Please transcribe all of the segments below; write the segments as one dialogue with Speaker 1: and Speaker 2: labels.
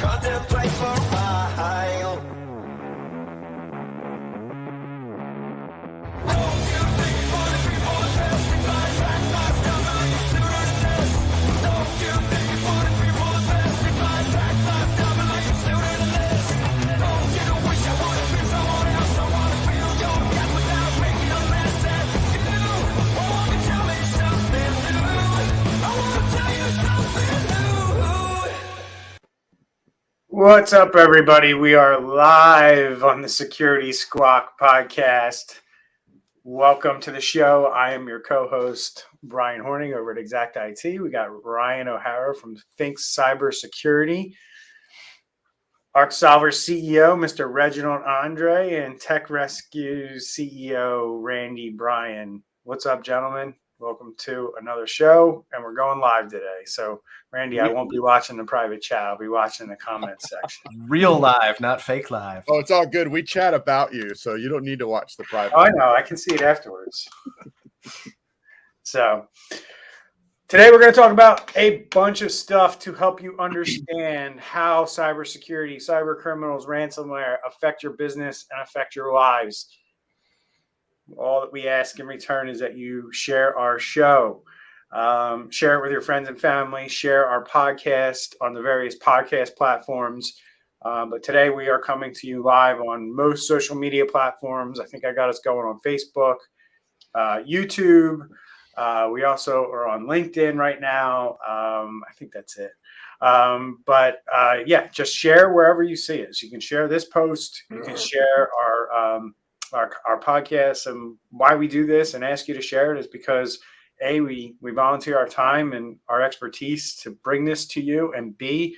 Speaker 1: contemplate for a while.
Speaker 2: What's up, everybody? We are live on the Security Squawk podcast. Welcome to the show. I am your co-host, Brian Horning, over at Exact IT. We got Ryan O'Hara from Think Cybersecurity, ArcSolver CEO, Mr. Reginald Andre, and Tech Rescue CEO, Randy Bryan. What's up, gentlemen? Welcome to another show, and we're going live today. So, Randy, I won't be watching the private chat. I'll be watching the comments section.
Speaker 3: Real live, not fake live.
Speaker 4: Oh, it's all good. We chat about you, so you don't need to watch the private.
Speaker 2: Oh, I know. I can see it afterwards. So, today we're going to talk about a bunch of stuff to help you understand how cybersecurity, cyber criminals, ransomware affect your business and affect your lives. All that we ask in return is that you share our show, share it with your friends and family, share our podcast on the various podcast platforms. But today we are coming to you live on most social media platforms. I think I got us going on Facebook, YouTube. We also are on LinkedIn right now. I think that's it. Yeah, just share wherever you see us. You can share this post. You can share our podcast, and why we do this and ask you to share it is because A, we volunteer our time and our expertise to bring this to you, and B,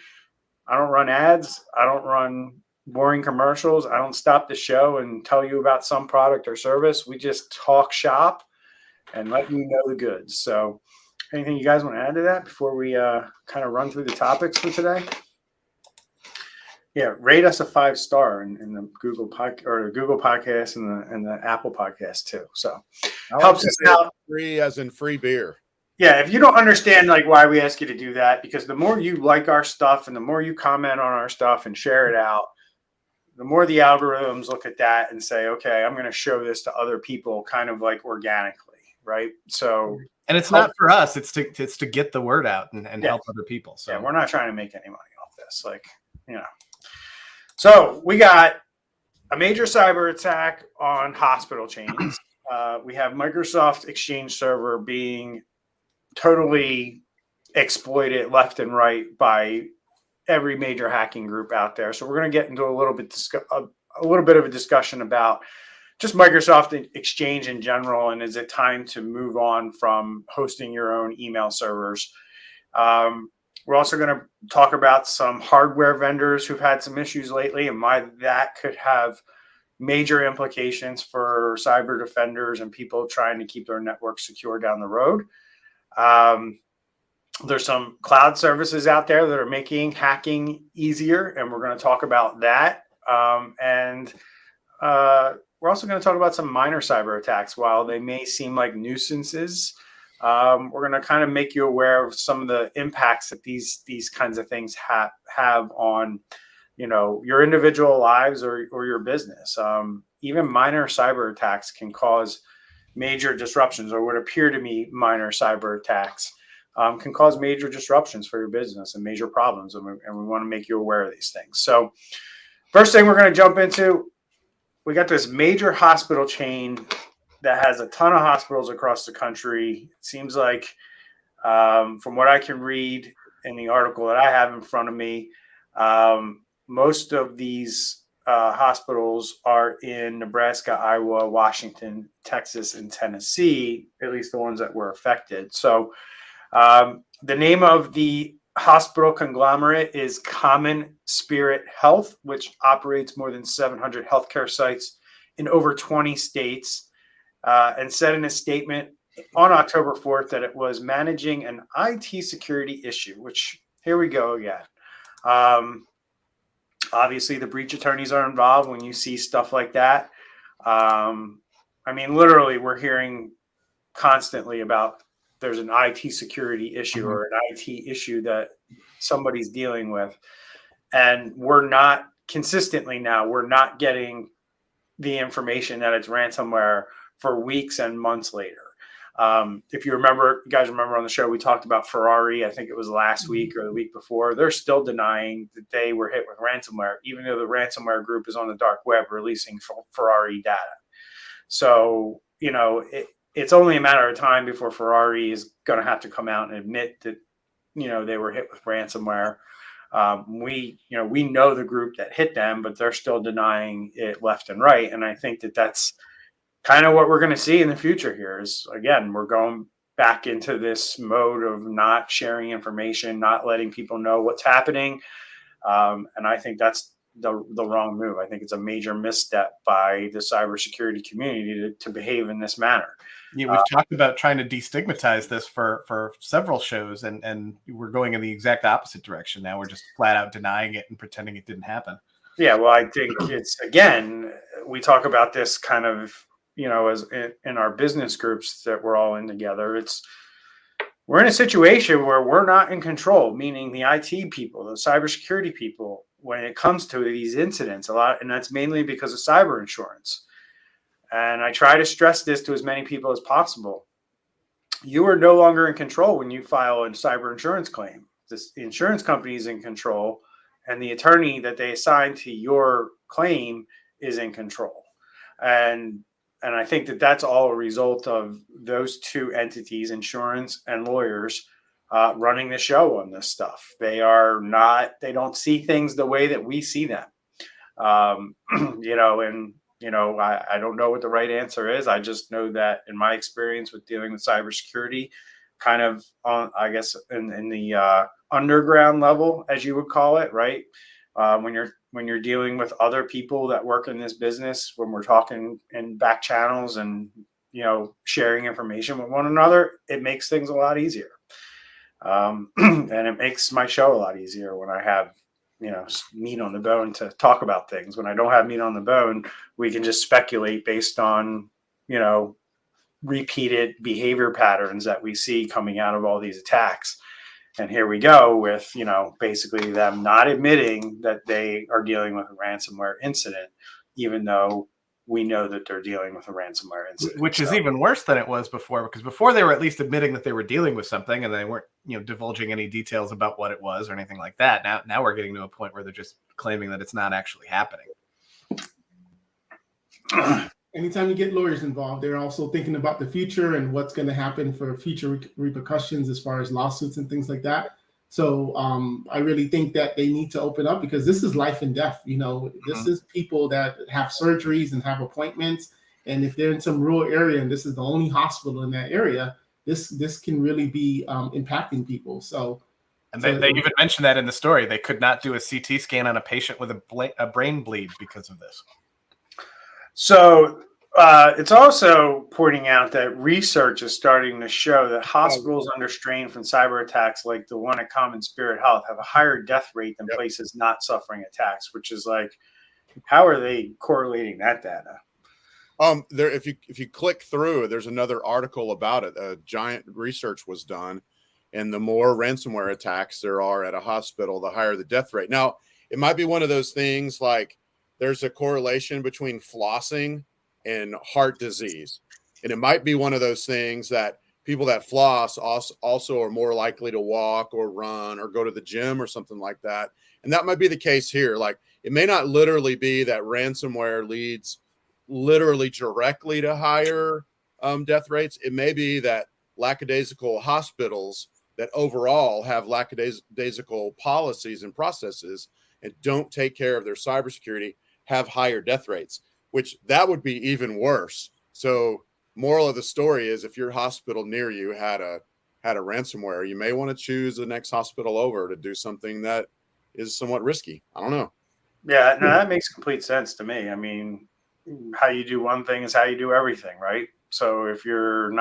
Speaker 2: I don't run ads, I don't run boring commercials, I don't stop the show and tell you about some product or service. We just talk shop and let you know the goods. So anything you guys want to add to that before we kind of run through the topics for today? Yeah, rate us a 5-star in the Google Podcast and the Apple Podcast too. So helps us out.
Speaker 4: Free as in free beer.
Speaker 2: Yeah, if you don't understand like why we ask you to do that, because the more you like our stuff and the more you comment on our stuff and share it out, the more the algorithms look at that and say, okay, I'm going to show this to other people kind of like organically, right? So,
Speaker 3: and it's not for us; it's to get the word out and help other people. So
Speaker 2: yeah, we're not trying to make any money off this, like, you know. So we got a major cyber attack on hospital chains. We have Microsoft Exchange Server being totally exploited left and right by every major hacking group out there. So we're going to get into a little bit of a discussion about just Microsoft Exchange in general, and is it time to move on from hosting your own email servers? We're also going to talk about some hardware vendors who've had some issues lately and why that could have major implications for cyber defenders and people trying to keep their network secure down the road. There's some cloud services out there that are making hacking easier, and we're going to talk about that. We're also going to talk about some minor cyber attacks. While they may seem like nuisances, we're going to kind of make you aware of some of the impacts that these kinds of things have on, you know, your individual lives or your business. Even minor cyber attacks can cause major disruptions, or what appear to be minor cyber attacks can cause major disruptions for your business and major problems. And we want to make you aware of these things. So first thing we're going to jump into, we got this major hospital chain that has a ton of hospitals across the country. It seems like, from what I can read in the article that I have in front of me, most of these hospitals are in Nebraska, Iowa, Washington, Texas, and Tennessee, at least the ones that were affected. So the name of the hospital conglomerate is Common Spirit Health, which operates more than 700 healthcare sites in over 20 states. And said in a statement on October 4th that it was managing an IT security issue, which here we go again. Obviously, the breach attorneys are involved when you see stuff like that. I mean, literally, we're hearing constantly about there's an IT security issue or an IT issue that somebody's dealing with. And we're not consistently now, we're not getting the information that it's ransomware for weeks and months later. If you guys remember on the show, we talked about Ferrari. I think it was last week or the week before. They're still denying that they were hit with ransomware, even though the ransomware group is on the dark web releasing Ferrari data. So, it's only a matter of time before Ferrari is going to have to come out and admit that, they were hit with ransomware. We know the group that hit them, but they're still denying it left and right. And I think that that's kind of what we're going to see in the future here is, again, we're going back into this mode of not sharing information, not letting people know what's happening. And I think that's the wrong move. I think it's a major misstep by the cybersecurity community to behave in this manner.
Speaker 3: Yeah, we've talked about trying to destigmatize this for several shows, and we're going in the exact opposite direction now. We're just flat out denying it and pretending it didn't happen.
Speaker 2: Yeah, well, I think it's, again, we talk about this kind of, as in our business groups that we're all in together. We're in a situation where we're not in control, meaning the IT people, the cybersecurity people, when it comes to these incidents a lot, and that's mainly because of cyber insurance. And I try to stress this to as many people as possible. You are no longer in control when you file a cyber insurance claim. The insurance company is in control, and the attorney that they assign to your claim is in control. And I think that that's all a result of those two entities, insurance and lawyers, running the show on this stuff. They don't see things the way that we see them. I don't know what the right answer is. I just know that in my experience with dealing with cybersecurity, kind of on, I guess, in the underground level, as you would call it, right? When you're dealing with other people that work in this business, when we're talking in back channels and, sharing information with one another, it makes things a lot easier. And it makes my show a lot easier when I have, meat on the bone to talk about things. When I don't have meat on the bone, we can just speculate based on, repeated behavior patterns that we see coming out of all these attacks. And here we go with, basically them not admitting that they are dealing with a ransomware incident, even though we know that they're dealing with a ransomware incident.
Speaker 3: Which is even worse than it was before, because before they were at least admitting that they were dealing with something and they weren't, divulging any details about what it was or anything like that. Now we're getting to a point where they're just claiming that it's not actually happening.
Speaker 5: Anytime you get lawyers involved, they're also thinking about the future and what's going to happen for future repercussions as far as lawsuits and things like that. So I really think that they need to open up, because this is life and death. This is people that have surgeries and have appointments. And if they're in some rural area and this is the only hospital in that area, this can really be impacting people.
Speaker 3: And they even mentioned that in the story. They could not do a CT scan on a patient with a brain bleed because of this.
Speaker 2: So it's also pointing out that research is starting to show that hospitals under strain from cyber attacks like the one at Common Spirit Health have a higher death rate than places not suffering attacks, which is like, how are they correlating that data?
Speaker 4: If you click through, there's another article about it. A giant research was done, and the more ransomware attacks there are at a hospital, the higher the death rate. Now, it might be one of those things like there's a correlation between flossing and heart disease. And it might be one of those things that people that floss also are more likely to walk or run or go to the gym or something like that. And that might be the case here. Like, it may not literally be that ransomware leads literally directly to higher death rates. It may be that lackadaisical hospitals that overall have lackadaisical policies and processes and don't take care of their cybersecurity have higher death rates, which that would be even worse. So moral of the story is, if your hospital near you had a ransomware, you may want to choose the next hospital over to do something that is somewhat risky. I don't know.
Speaker 2: Yeah, no, that makes complete sense to me. I mean, how you do one thing is how you do everything, right? So if you're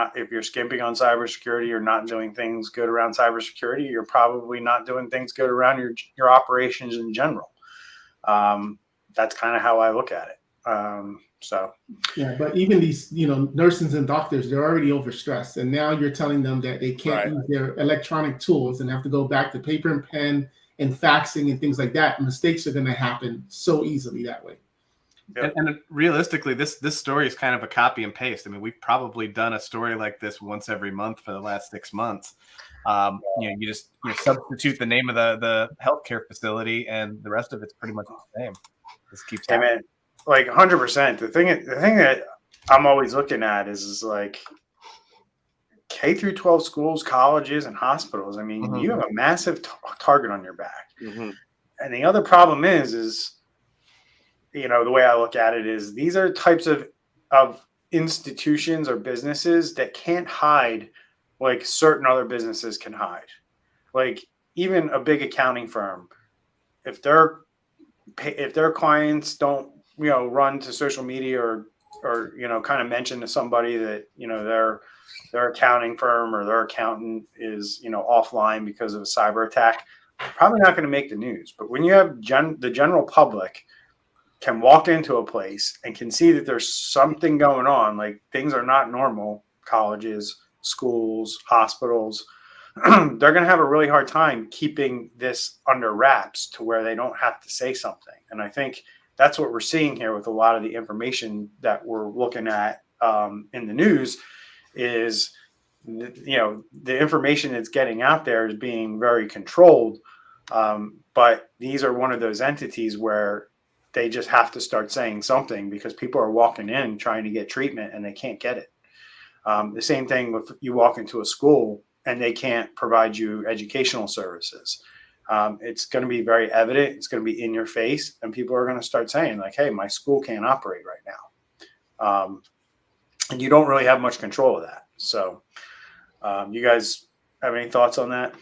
Speaker 2: skimping on cybersecurity or not doing things good around cybersecurity, you're probably not doing things good around your operations in general. That's kind of how I look at it.
Speaker 5: Yeah, but even these, nurses and doctors, they're already overstressed, and now you're telling them that they can't use their electronic tools and have to go back to paper and pen and faxing and things like that, mistakes are going to happen so easily that way.
Speaker 2: Yep.
Speaker 3: And realistically, this story is kind of a copy and paste. I mean, we've probably done a story like this once every month for the last 6 months. You just substitute the name of the healthcare facility, and the rest of it's pretty much the same. This keeps happening.
Speaker 2: I mean, like 100%. The thing that I'm always looking at is like K through 12 schools, colleges, and hospitals. I mean, you have a massive target on your back. And the other problem is the way I look at it is these are types of institutions or businesses that can't hide like certain other businesses can hide. Like even a big accounting firm, if their clients don't run to social media or kind of mention to somebody that their accounting firm or their accountant is offline because of a cyber attack, probably not going to make the news. But when you have the general public can walk into a place and can see that there's something going on, like things are not normal, colleges, schools, hospitals, they're going to have a really hard time keeping this under wraps to where they don't have to say something. And I think that's what we're seeing here with a lot of the information that we're looking at in the news is, the information that's getting out there is being very controlled. But these are one of those entities where they just have to start saying something because people are walking in trying to get treatment and they can't get it. The same thing if you walk into a school and they can't provide you educational services. It's going to be very evident. It's going to be in your face, and people are going to start saying like, hey, my school can't operate right now. And you don't really have much control of that. So you guys have any thoughts on that?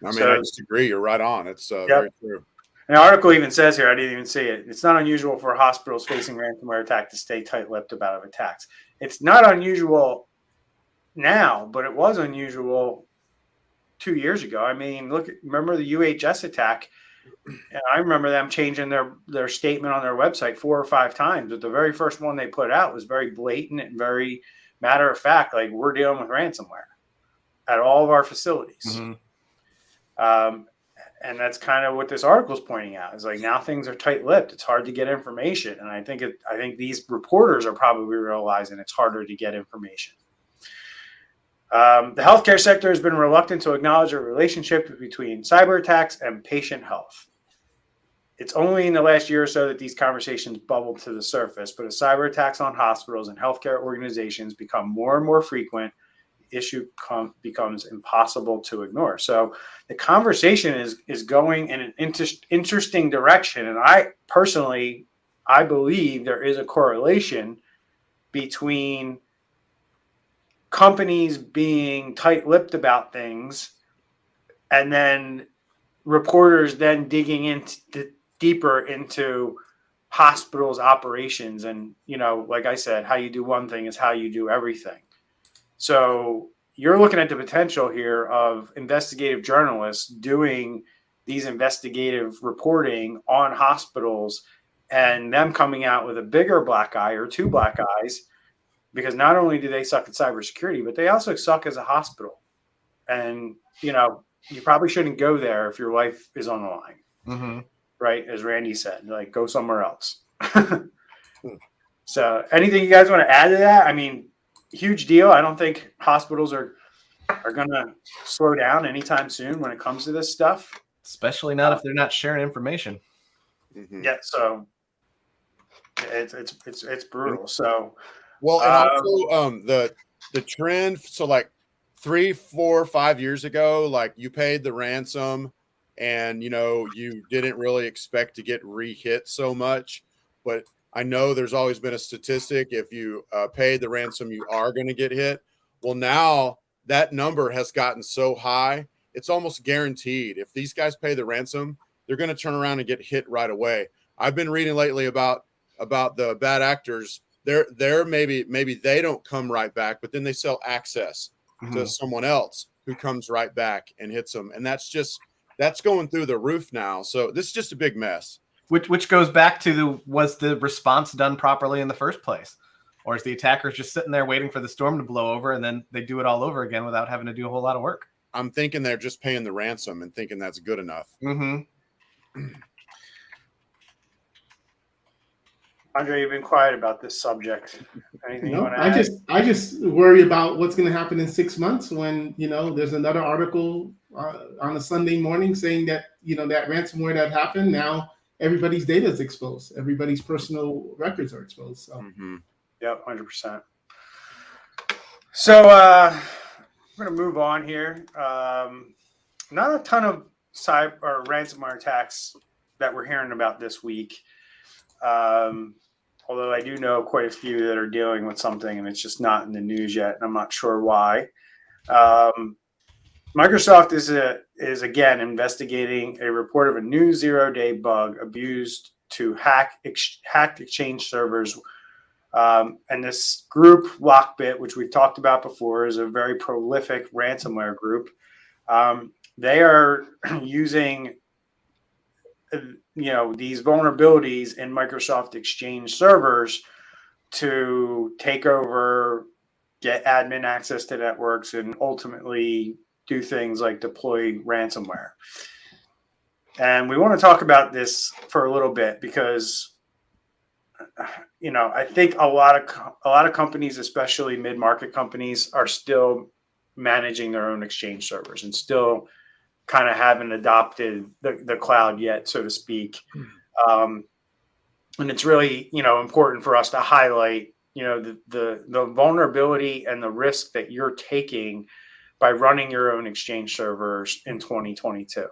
Speaker 4: I mean, I just agree. You're right on. It's very true.
Speaker 2: An article even says here, I didn't even see it. It's not unusual for hospitals facing ransomware attack to stay tight-lipped about attacks. It's not unusual now, but it was unusual 2 years ago. I mean, remember the UHS attack? And I remember them changing their statement on their website 4 or 5 times. But the very first one they put out was very blatant and very matter of fact, like we're dealing with ransomware at all of our facilities. And that's kind of what this article is pointing out. Is like now things are tight-lipped. It's hard to get information, and I think these reporters are probably realizing it's harder to get information. The healthcare sector has been reluctant to acknowledge a relationship between cyber attacks and patient health. It's only in the last year or so that these conversations bubbled to the surface, but as cyber attacks on hospitals and healthcare organizations become more and more frequent, the issue becomes impossible to ignore. So the conversation is going in an interesting direction, and I believe there is a correlation between companies being tight-lipped about things and then reporters then digging deeper into hospitals' operations. And, like I said, how you do one thing is how you do everything. So you're looking at the potential here of investigative journalists doing these investigative reporting on hospitals and them coming out with a bigger black eye or 2 black eyes, because not only do they suck at cybersecurity, but they also suck as a hospital. And, you probably shouldn't go there if your life is on the line, right? As Randy said, like go somewhere else. So anything you guys want to add to that? I mean, huge deal. I don't think hospitals are going to slow down anytime soon when it comes to this stuff.
Speaker 3: Especially not if they're not sharing information.
Speaker 2: Yeah. So it's brutal. So,
Speaker 4: well, and also the trend. So like 3, 4, 5 years ago, like you paid the ransom and, you didn't really expect to get re-hit so much, but I know there's always been a statistic. If you paid the ransom, you are going to get hit. Well, now that number has gotten so high, it's almost guaranteed. If these guys pay the ransom, they're going to turn around and get hit right away. I've been reading lately about the bad actors. They're maybe they don't come right back, but then they sell access to someone else who comes right back and hits them. And that's going through the roof now. So this is just a big mess.
Speaker 3: Which goes back to was the response done properly in the first place? Or is the attackers just sitting there waiting for the storm to blow over and then they do it all over again without having to do a whole lot of work?
Speaker 4: I'm thinking they're just paying the ransom and thinking that's good enough.
Speaker 2: Andre, you've been quiet about this subject. Anything you
Speaker 5: No,
Speaker 2: want to add?
Speaker 5: I just worry about what's going to happen in 6 months when, there's another article on a Sunday morning saying that, that ransomware that happened, now everybody's data is exposed. Everybody's personal records are exposed. So.
Speaker 2: Yep, 100%. So we're going to move on here. Not a ton of cyber or ransomware attacks that we're hearing about this week. Although I do know quite a few that are dealing with something and it's just not in the news yet, and I'm not sure why. Microsoft is again investigating a report of a new zero-day bug abused to hacked Exchange servers. And this group, Lockbit, which we've talked about before, is a very prolific ransomware group. They are using these vulnerabilities in Microsoft Exchange servers to take over, get admin access to networks, and ultimately do things like deploy ransomware. And we want to talk about this for a little bit because I think a lot of companies, especially mid-market companies, are still managing their own Exchange servers and still kind of haven't adopted the cloud yet, so to speak. And it's really, important for us to highlight, the vulnerability and the risk that you're taking by running your own Exchange servers in 2022.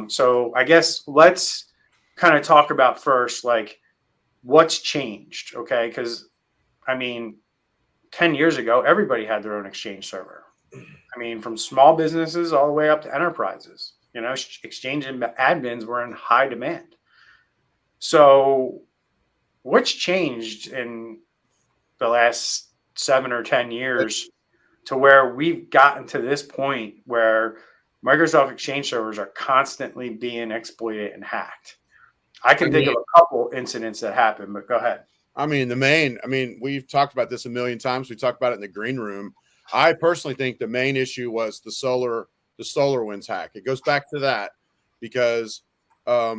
Speaker 2: So I guess let's kind of talk about first, like, what's changed, okay? Because, 10 years ago, everybody had their own Exchange server. From small businesses all the way up to enterprises. Exchange admins were in high demand. So what's changed in the last 7 or 10 years to where we've gotten to this point where Microsoft Exchange servers are constantly being exploited and hacked? I can think of a couple incidents that happened, but go ahead.
Speaker 4: We've talked about this a million times. We talked about it in the green room. I personally think the main issue was the SolarWinds hack. It goes back to that because a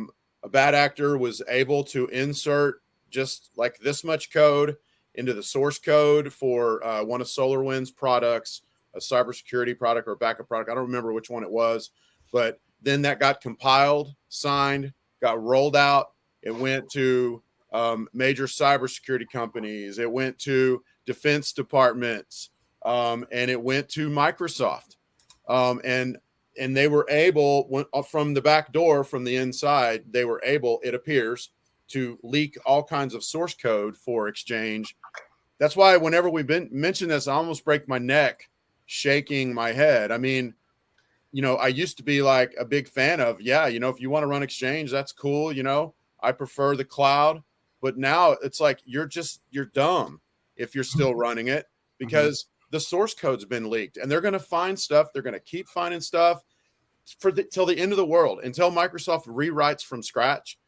Speaker 4: bad actor was able to insert just like this much code into the source code for one of SolarWinds products, a cybersecurity product or a backup product. I don't remember which one it was, but then that got compiled, signed, got rolled out. It went to major cybersecurity companies. It went to defense departments. And it went to Microsoft, and they were able, from the back door, from the inside, they were able, it appears, to leak all kinds of source code for Exchange. That's why whenever we mention this, I almost break my neck shaking my head. I used to be like a big fan of, if you want to run Exchange, that's cool. I prefer the cloud, but now it's like, you're dumb if you're still running it because the source code's been leaked and they're going to find stuff. They're going to keep finding stuff till the end of the world, until Microsoft rewrites from scratch.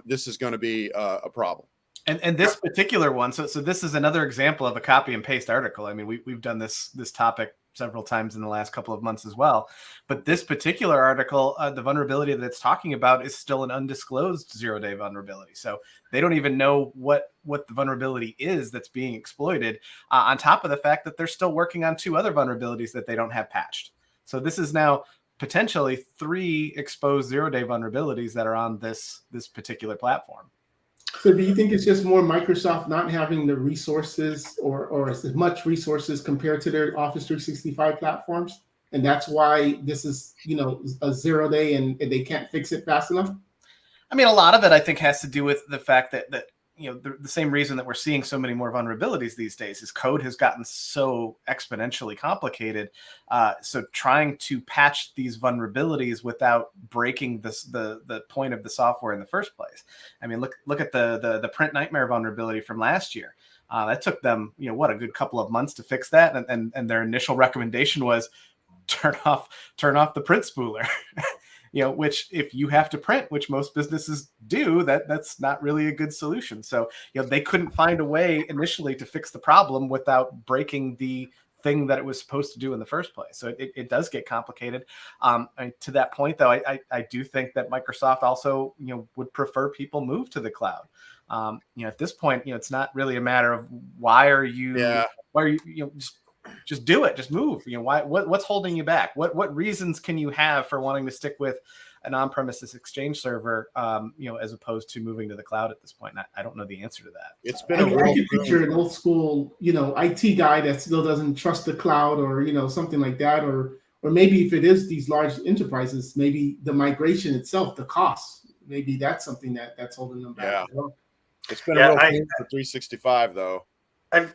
Speaker 4: This is going to be a problem.
Speaker 3: And this particular one, so this is another example of a copy and paste article. We've done this topic several times in the last couple of months as well. But this particular article, the vulnerability that it's talking about is still an undisclosed zero-day vulnerability. So they don't even know what the vulnerability is that's being exploited, on top of the fact that they're still working on 2 other vulnerabilities that they don't have patched. So this is now potentially 3 exposed zero-day vulnerabilities that are on this particular platform.
Speaker 5: So do you think it's just more Microsoft not having the resources or as much resources compared to their Office 365 platforms? And that's why this is, a 0-day and they can't fix it fast enough?
Speaker 3: A lot of it, I think, has to do with the fact that the same reason that we're seeing so many more vulnerabilities these days is code has gotten so exponentially complicated. So trying to patch these vulnerabilities without breaking the point of the software in the first place. Look at the print nightmare vulnerability from last year. That took them, a good couple of months to fix that. And their initial recommendation was turn off the print spooler. Which if you have to print, which most businesses do, that's not really a good solution. So, they couldn't find a way initially to fix the problem without breaking the thing that it was supposed to do in the first place. So it does get complicated. And to that point, though, I do think that Microsoft also, would prefer people move to the cloud. At this point, it's not really a matter of why are you just do it, just move. What's holding you back? What reasons can you have for wanting to stick with an on-premises Exchange server, as opposed to moving to the cloud at this point? And I don't know the answer to that.
Speaker 4: It's been
Speaker 5: I can picture an old school, IT guy that still doesn't trust the cloud, or something like that, or maybe if it is these large enterprises, maybe the migration itself, the cost, maybe that's something that's holding them back.
Speaker 4: Yeah.
Speaker 5: As well.
Speaker 4: It's been a real thing for 365 though.
Speaker 2: And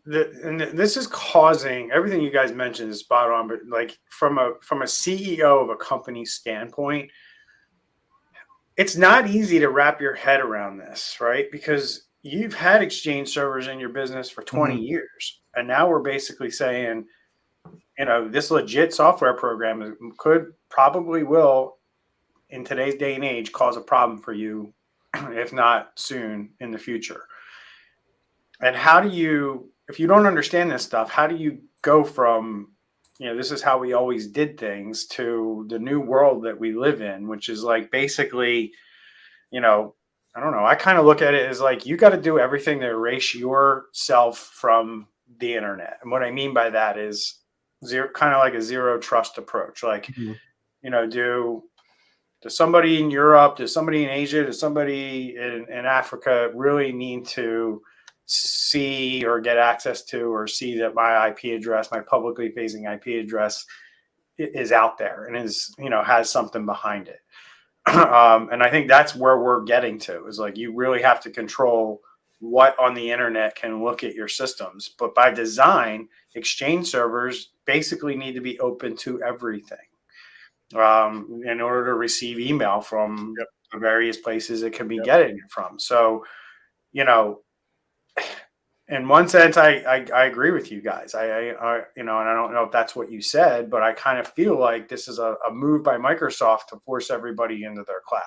Speaker 2: this is causing, everything you guys mentioned is spot on, but like from a CEO of a company standpoint, it's not easy to wrap your head around this, right? Because you've had Exchange servers in your business for 20 years, and now we're basically saying, this legit software program probably will, in today's day and age, cause a problem for you, if not soon in the future. And how do you, if you don't understand this stuff, how do you go from, this is how we always did things, to the new world that we live in, which is like basically, I don't know. I kind of look at it as like, you got to do everything to erase yourself from the internet. And what I mean by that is kind of like a zero trust approach. Like, does somebody in Europe, does somebody in Asia, does somebody in Africa really need to see or get access to or see that my IP address, my publicly facing IP address, is out there and is, has something behind it? And I think that's where we're getting to, is like, you really have to control what on the internet can look at your systems. But by design, Exchange servers basically need to be open to everything, in order to receive email from the various places it can be getting it from. So, in one sense, I agree with you guys. And I don't know if that's what you said, but I kind of feel like this is a move by Microsoft to force everybody into their cloud.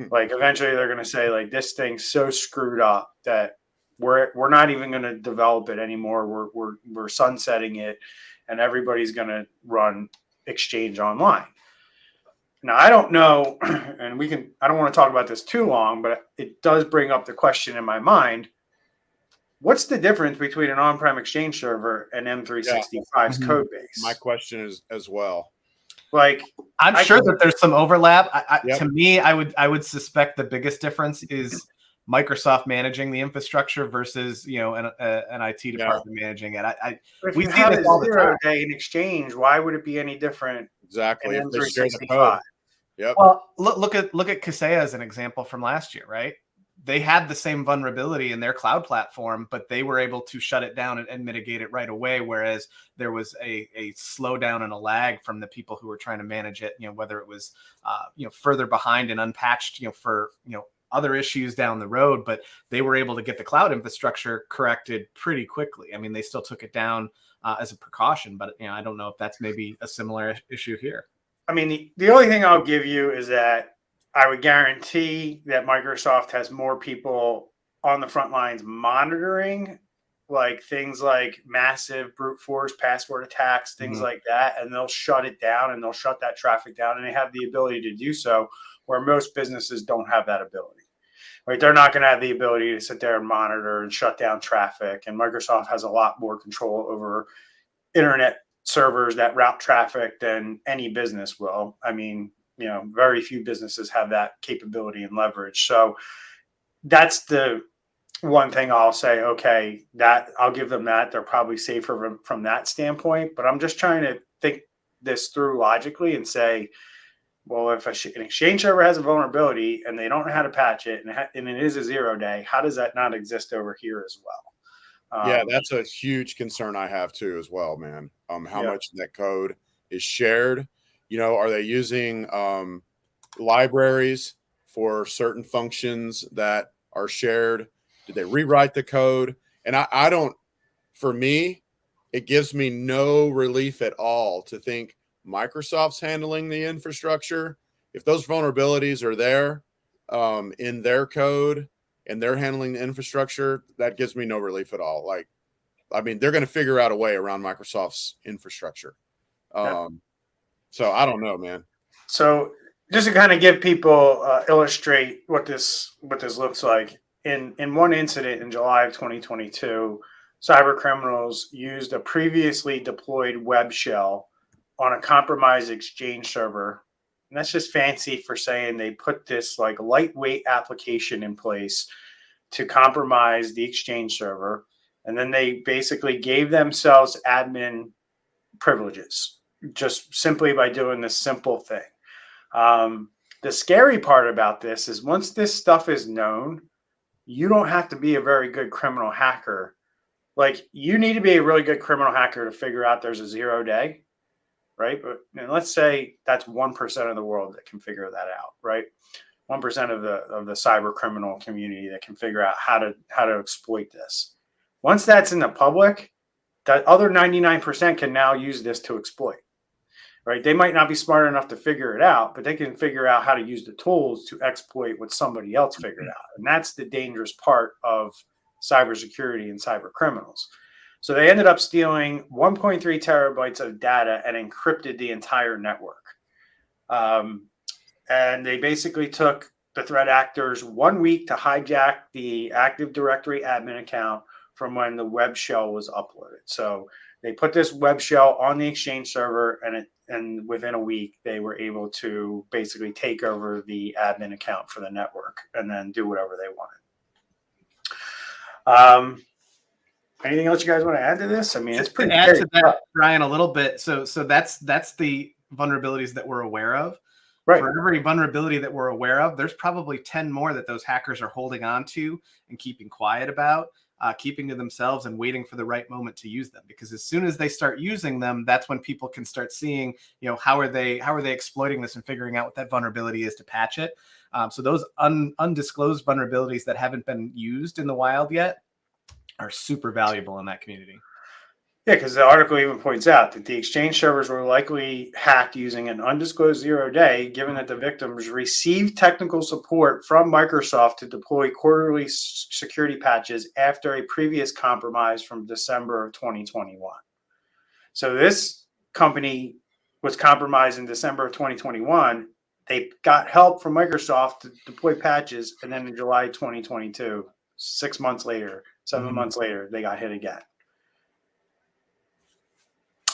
Speaker 2: Like, eventually they're going to say, like, this thing's so screwed up that we're not even going to develop it anymore. We're sunsetting it, and everybody's going to run Exchange online. Now, I don't know, and I don't want to talk about this too long, but it does bring up the question in my mind. What's the difference between an on-prem Exchange server and M365's code base?
Speaker 4: My question is as well.
Speaker 2: Like,
Speaker 3: I'm sure that there's some overlap.
Speaker 4: Yep.
Speaker 3: To me, I would suspect the biggest difference is Microsoft managing the infrastructure versus an IT department managing it.
Speaker 2: We see this all the time. Day in Exchange, why would it be any different?
Speaker 4: Exactly.
Speaker 2: In
Speaker 4: If they share the
Speaker 2: M365?
Speaker 4: code. Yep.
Speaker 3: Well, look at Kaseya as an example from last year, right? They had the same vulnerability in their cloud platform, but they were able to shut it down and mitigate it right away. Whereas there was a slowdown and a lag from the people who were trying to manage it, whether it was, further behind and unpatched, for, other issues down the road, but they were able to get the cloud infrastructure corrected pretty quickly. I mean, they still took it down as a precaution, but I don't know if that's maybe a similar issue here.
Speaker 2: I mean, the only thing I'll give you is that I would guarantee that Microsoft has more people on the front lines monitoring, like things like massive brute force password attacks, things like that, and they'll shut it down and they'll shut that traffic down, and they have the ability to do so, where most businesses don't have that ability. Right? They're not going to have the ability to sit there and monitor and shut down traffic, and Microsoft has a lot more control over internet servers that route traffic than any business will. I mean, very few businesses have that capability and leverage. So that's the one thing I'll say, okay, that I'll give them that. They're probably safer from that standpoint, but I'm just trying to think this through logically and say, well, if an Exchange server has a vulnerability and they don't know how to patch it and it is a 0 day, how does that not exist over here as well?
Speaker 4: Yeah, that's a huge concern I have too, as well, man. How much of that code is shared? Are they using libraries for certain functions that are shared? Did they rewrite the code? And I don't, for me, it gives me no relief at all to think Microsoft's handling the infrastructure. If those vulnerabilities are there in their code and they're handling the infrastructure, that gives me no relief at all. I mean, they're going to figure out a way around Microsoft's infrastructure. So I don't know, man.
Speaker 2: So just to kind of give people illustrate what this looks like, in one incident in July of 2022, cyber criminals used a previously deployed web shell on a compromised Exchange server. And that's just fancy for saying they put this like lightweight application in place to compromise the Exchange server. And then they basically gave themselves admin privileges just simply by doing this simple thing. The scary part about this is once this stuff is known, you don't have to be a very good criminal hacker. Like, you need to be a really good criminal hacker to figure out there's a 0 day, right? But and let's say that's 1% of the world that can figure that out, right? 1% of the cyber criminal community that can figure out how to exploit this. Once that's in the public, that other 99% can now use this to exploit, right? They might not be smart enough to figure it out, but they can figure out how to use the tools to exploit what somebody else figured out. And that's the dangerous part of cybersecurity and cyber criminals. So they ended up stealing 1.3 terabytes of data and encrypted the entire network. And they basically took the threat actors 1 week to hijack the Active Directory admin account from when the web shell was uploaded. So they put this web shell on the Exchange server, and within a week, they were able to basically take over the admin account for the network and then do whatever they wanted. Anything else you guys want to add to this? I mean, it's pretty.
Speaker 3: To add to that, Brian, a little bit. So that's the vulnerabilities that we're aware of.
Speaker 2: Right.
Speaker 3: For every vulnerability that we're aware of, there's probably 10 more that those hackers are holding on to and keeping quiet about, keeping to themselves and waiting for the right moment to use them. Because as soon as they start using them, that's when people can start seeing, how are they exploiting this and figuring out what that vulnerability is to patch it. So those undisclosed vulnerabilities that haven't been used in the wild yet are super valuable in that community.
Speaker 2: Yeah, because the article even points out that the Exchange servers were likely hacked using an undisclosed 0 day, given that the victims received technical support from Microsoft to deploy quarterly security patches after a previous compromise from December of 2021. So this company was compromised in December of 2021. They got help from Microsoft to deploy patches, and then in July 2022, 6 months later, 7 months later, they got hit again.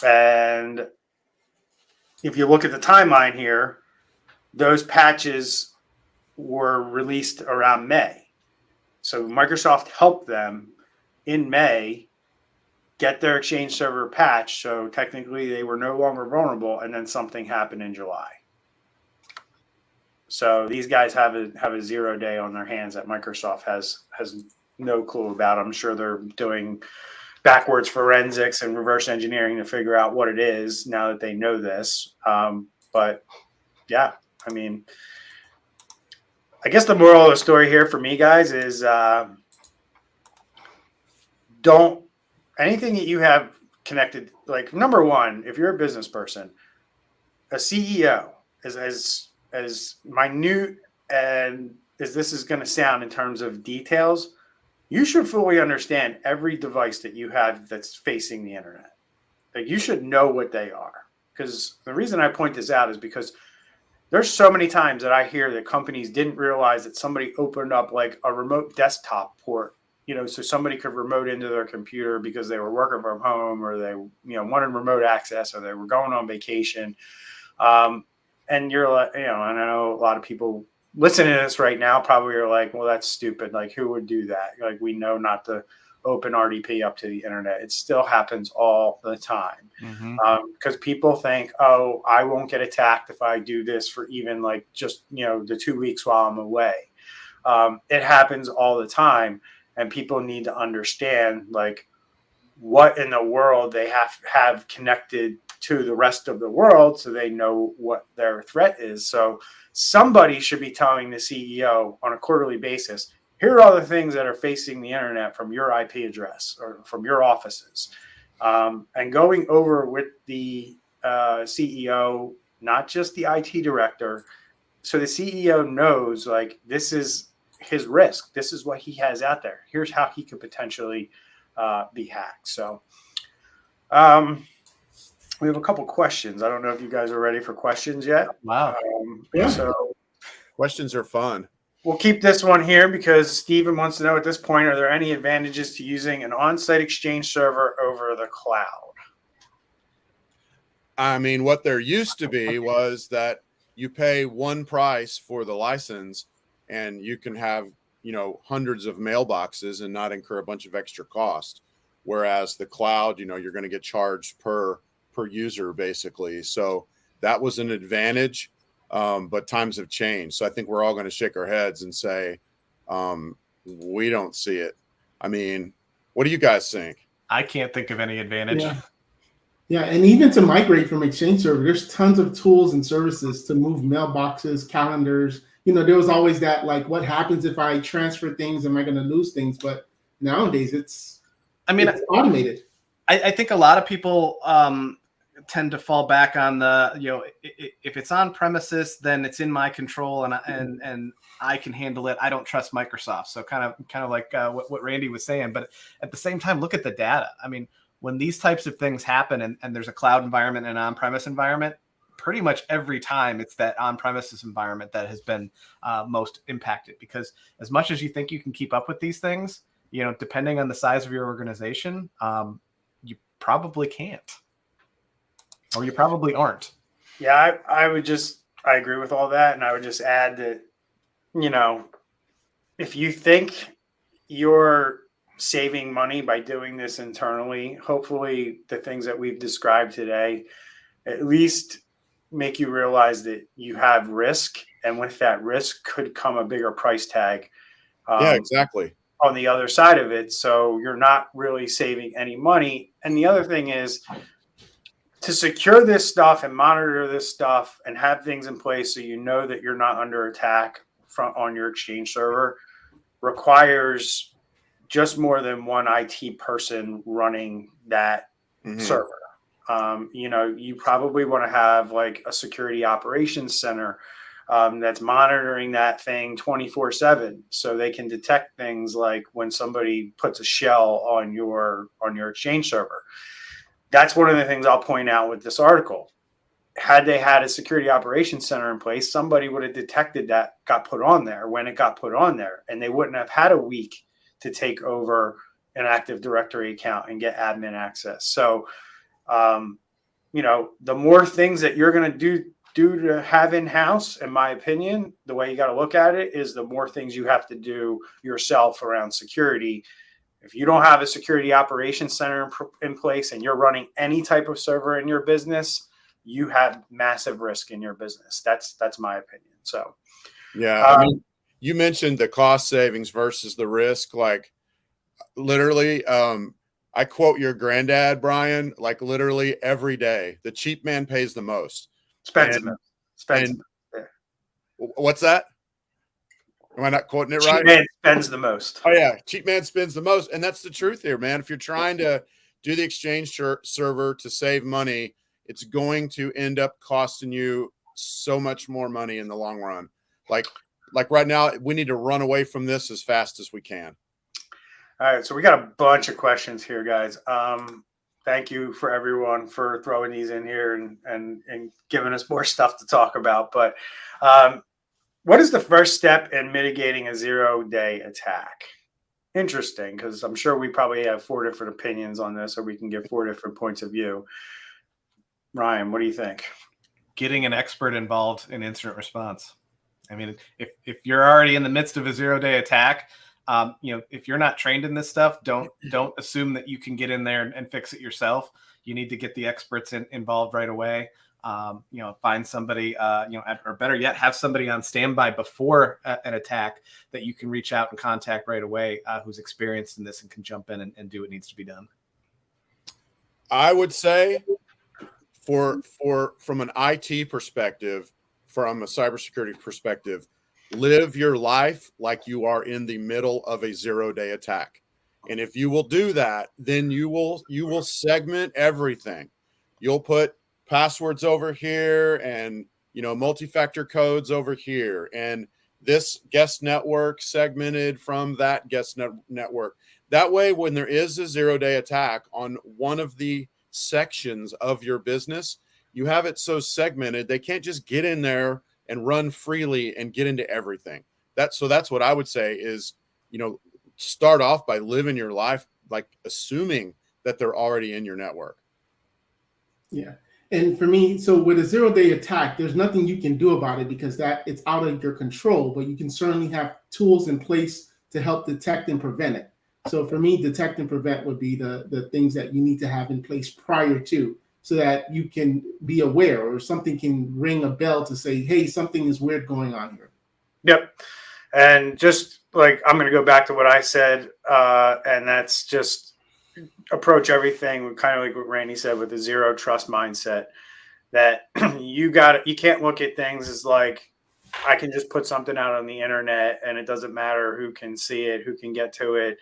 Speaker 2: And if you look at the timeline here, those patches were released around May. So Microsoft helped them in May get their Exchange server patched. So technically they were no longer vulnerable, and then something happened in July. So these guys have a 0 day on their hands that Microsoft has no clue about. I'm sure they're doing backwards forensics and reverse engineering to figure out what it is now that they know this. But yeah, I mean, I guess the moral of the story here for me, guys, is don't anything that you have connected. Like, number one, if you're a business person, a CEO is as minute and as this is going to sound in terms of details, you should fully understand every device that you have that's facing the internet. Like, you should know what they are. Because the reason I point this out is because there's so many times that I hear that companies didn't realize that somebody opened up like a remote desktop port, so somebody could remote into their computer because they were working from home, or they, wanted remote access, or they were going on vacation. And you're like, and I know a lot of people listening to this right now probably are like, well, that's stupid. Like, who would do that? Like, we know not to open RDP up to the internet. It still happens all the time. Because people think, oh, I won't get attacked if I do this for even like just, the 2 weeks while I'm away. It happens all the time. And people need to understand like what in the world they have connected to the rest of the world, so they know what their threat is. So somebody should be telling the CEO on a quarterly basis, here are all the things that are facing the internet from your IP address or from your offices. And going over with the CEO, not just the IT director, so the CEO knows, like, this is his risk. This is what he has out there. Here's how he could potentially be hacked. So we have a couple questions. I don't know if you guys are ready for questions yet.
Speaker 3: Wow.
Speaker 2: So
Speaker 4: Questions are fun.
Speaker 2: we'll keep this one here because Steven wants to know at this point, are there any advantages to using an on-site Exchange server over the cloud?
Speaker 4: I mean, what there used to be was that you pay one price for the license and you can have, hundreds of mailboxes and not incur a bunch of extra cost. Whereas the cloud, you're going to get charged per user basically. So that was an advantage. But times have changed. So I think we're all going to shake our heads and say, we don't see it. I mean, what do you guys think?
Speaker 3: I can't think of any advantage.
Speaker 5: Yeah, and even to migrate from Exchange server, there's tons of tools and services to move mailboxes, calendars. There was always that, like, what happens if I transfer things? Am I going to lose things? But nowadays it's automated.
Speaker 3: I think a lot of people tend to fall back on the, if it's on premises, then it's in my control and I can handle it. I don't trust Microsoft. So kind of like what Randy was saying, but at the same time, look at the data. I mean, when these types of things happen and there's a cloud environment and an on-premise environment, pretty much every time it's that on-premises environment that has been most impacted, because as much as you think you can keep up with these things, depending on the size of your organization, you probably can't, or you probably aren't.
Speaker 2: Yeah, I agree with all that. And I would just add that, if you think you're saving money by doing this internally, hopefully the things that we've described today at least make you realize that you have risk, and with that risk could come a bigger price tag.
Speaker 4: Yeah, exactly.
Speaker 2: On the other side of it. So you're not really saving any money. And the other thing is to secure this stuff and monitor this stuff and have things in place so that you're not under attack on your Exchange server requires just more than one IT person running that server. You probably want to have like a security operations center that's monitoring that thing 24/7, so they can detect things like when somebody puts a shell on your Exchange server. That's one of the things I'll point out with this article. Had they had a security operations center in place, somebody would have detected that got put on there when it got put on there, and they wouldn't have had a week to take over an Active Directory account and get admin access. So, the more things that you're going to do to have in-house, in my opinion, the way you got to look at it is the more things you have to do yourself around security. If you don't have a security operations center in place and you're running any type of server in your business, you have massive risk in your business. That's my opinion. So,
Speaker 4: yeah, I mean, you mentioned the cost savings versus the risk. Like, literally, I quote your granddad, Brian, like literally every day. The cheap man pays the most.
Speaker 2: Spends the most. Yeah.
Speaker 4: What's that? Am I not quoting it right?
Speaker 2: Cheap man spends the most.
Speaker 4: Oh, yeah. Cheap man spends the most. And that's the truth here, man. If you're trying to do the Exchange server to save money, it's going to end up costing you so much more money in the long run. Like right now, we need to run away from this as fast as we can.
Speaker 2: All right. So we got a bunch of questions here, guys. Thank you for everyone for throwing these in here and giving us more stuff to talk about. But what is the first step in mitigating a 0-day attack? Interesting, because I'm sure we probably have 4 different opinions on this, or we can give 4 different points of view. Ryan, what do you think?
Speaker 3: Getting an expert involved in incident response. I mean, if you're already in the midst of a 0-day attack, if you're not trained in this stuff, don't assume that you can get in there and fix it yourself. You need to get the experts involved right away. Find somebody, or better yet, have somebody on standby before an attack that you can reach out and contact right away, who's experienced in this and can jump in and do what needs to be done.
Speaker 4: I would say from an IT perspective, from a cybersecurity perspective, live your life like you are in the middle of a 0-day attack. And if you will do that, then you will segment everything. You'll put passwords over here and, multi-factor codes over here. And this guest network segmented from that guest network. That way, when there is a 0-day attack on one of the sections of your business, you have it so segmented they can't just get in there and run freely and get into everything. That's what I would say is, start off by living your life like assuming that they're already in your network.
Speaker 5: Yeah. And for me, so with a 0-day attack, there's nothing you can do about it because that it's out of your control, but you can certainly have tools in place to help detect and prevent it. So for me, detect and prevent would be the things that you need to have in place prior to, so that you can be aware or something can ring a bell to say, hey, something is weird going on here.
Speaker 2: Yep. And just like, I'm going to go back to what I said, and that's just approach everything kind of like what Randy said with the zero trust mindset, that you can't look at things as like, I can just put something out on the internet and it doesn't matter who can see it, who can get to it.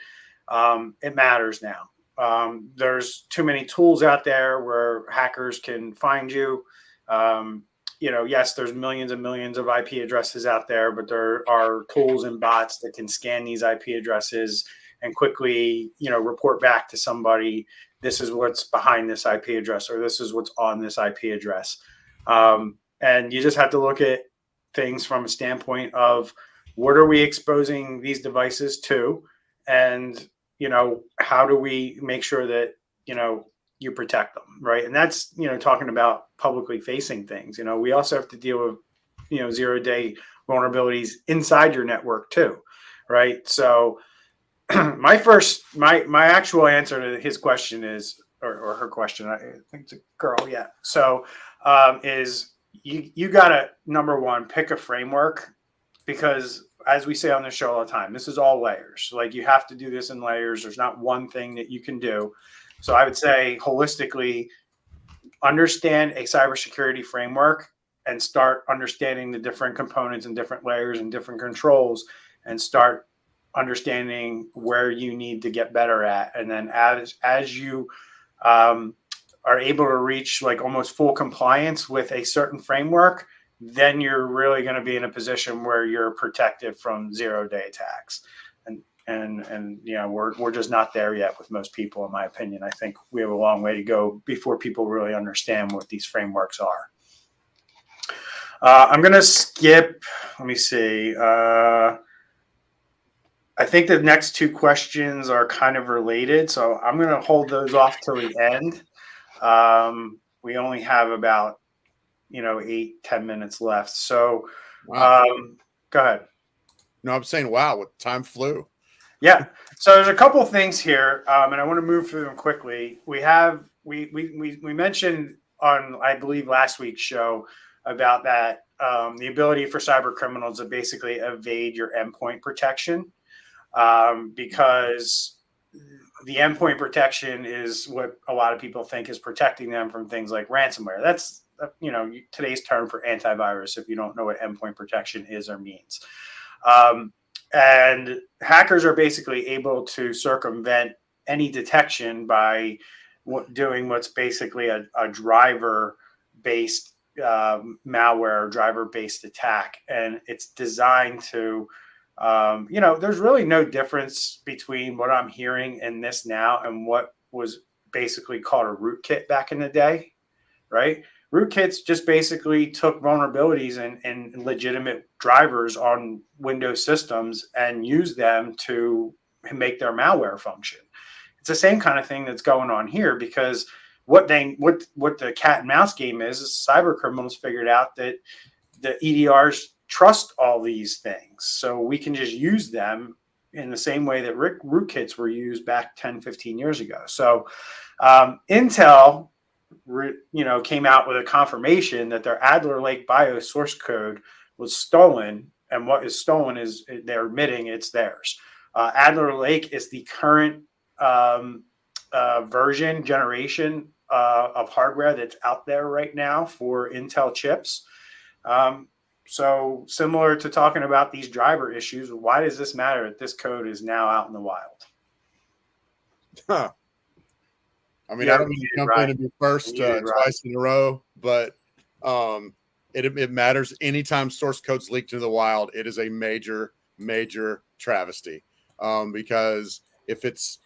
Speaker 2: It matters now. There's too many tools out there where hackers can find you. Yes, there's millions and millions of IP addresses out there, but there are tools and bots that can scan these IP addresses and quickly, report back to somebody, this is what's behind this IP address, or this is what's on this IP address. And you just have to look at things from a standpoint of what are we exposing these devices to? And, how do we make sure that, you protect them, right? And that's, talking about publicly facing things. We also have to deal with, 0-day vulnerabilities inside your network too, right? So my actual answer to his question is, or her question, I think it's a girl, yeah. So is you got to, number one, pick a framework, because as we say on the show all the time, this is all layers. Like, you have to do this in layers. There's not one thing that you can do. So I would say holistically, understand a cybersecurity framework and start understanding the different components and different layers and different controls, and start understanding where you need to get better at. And then as you are able to reach like almost full compliance with a certain framework, then you're really going to be in a position where you're protected from 0-day attacks. And we're just not there yet with most people, in my opinion. I think we have a long way to go before people really understand what these frameworks are. I'm going to skip, let me see. I think the next two questions are kind of related, so I'm going to hold those off till the end. We only have about 8-10 minutes left. So
Speaker 4: Wow.
Speaker 2: Go ahead.
Speaker 4: No, I'm saying, wow, time flew.
Speaker 2: Yeah. So there's a couple of things here, and I want to move through them quickly. We mentioned on, I believe, last week's show about that the ability for cyber criminals to basically evade your endpoint protection, because the endpoint protection is what a lot of people think is protecting them from things like ransomware. That's today's term for antivirus, if you don't know what endpoint protection is or means. And hackers are basically able to circumvent any detection by doing what's basically a driver-based malware, driver-based attack. And it's designed to, there's really no difference between what I'm hearing in this now and what was basically called a rootkit back in the day, right? Rootkits just basically took vulnerabilities and legitimate drivers on Windows systems and used them to make their malware function. It's the same kind of thing that's going on here, because what the cat and mouse game is cyber criminals figured out that the EDRs trust all these things. So we can just use them in the same way that rootkits were used back 10, 15 years ago. So Intel came out with a confirmation that their Adler Lake BIOS source code was stolen, and what is stolen is they're admitting it's theirs. Adler Lake is the current generation of hardware that's out there right now for Intel chips. So similar to talking about these driver issues, why does this matter that this code is now out in the wild?
Speaker 4: Huh. I mean, I don't mean to jump in and be first twice in a row, but it matters anytime source code's leaked into the wild. It is a major, major travesty, because If it's